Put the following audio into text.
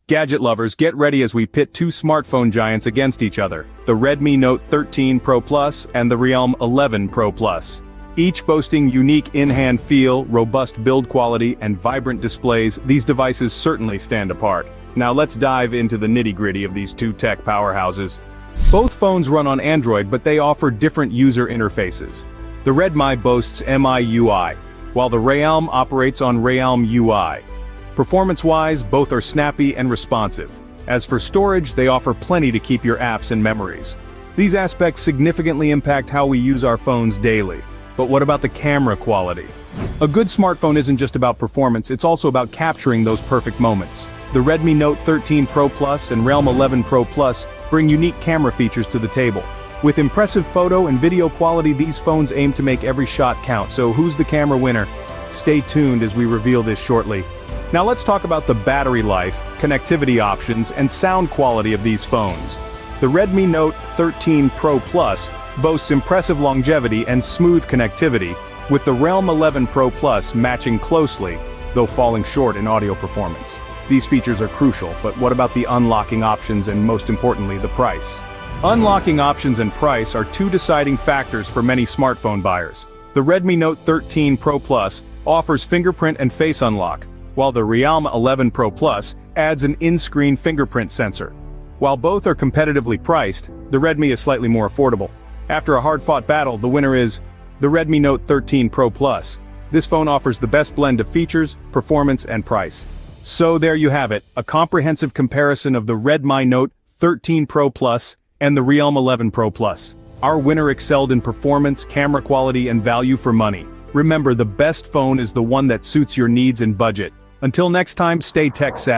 Gadget lovers, get ready as we pit two smartphone giants against each other, the Redmi Note 13 Pro Plus and the Realme 11 Pro Plus. Each boasting unique in-hand feel, robust build quality, and vibrant displays, these devices certainly stand apart. Now let's dive into the nitty-gritty of these two tech powerhouses. Both phones run on Android, but they offer different user interfaces. The Redmi boasts MIUI, while the Realme operates on Realme UI. Performance-wise, both are snappy and responsive. As for storage, they offer plenty to keep your apps and memories. These aspects significantly impact how we use our phones daily. But what about the camera quality? A good smartphone isn't just about performance, it's also about capturing those perfect moments. The Redmi Note 13 Pro Plus and Realme 11 Pro Plus bring unique camera features to the table. With impressive photo and video quality, these phones aim to make every shot count, so who's the camera winner? Stay tuned as we reveal this shortly. Now let's talk about the battery life, connectivity options, and sound quality of these phones. The Redmi Note 13 Pro Plus boasts impressive longevity and smooth connectivity, with the Realme 11 Pro Plus matching closely, though falling short in audio performance. These features are crucial, but what about the unlocking options and most importantly, the price? Unlocking options and price are two deciding factors for many smartphone buyers. The Redmi Note 13 Pro Plus offers fingerprint and face unlock, while the Realme 11 Pro Plus adds an in-screen fingerprint sensor. While both are competitively priced, the Redmi is slightly more affordable. After a hard-fought battle, the winner is the Redmi Note 13 Pro Plus. This phone offers the best blend of features, performance, and price. So there you have it, a comprehensive comparison of the Redmi Note 13 Pro Plus and the Realme 11 Pro Plus. Our winner excelled in performance, camera quality, and value for money. Remember, the best phone is the one that suits your needs and budget. Until next time, stay tech savvy.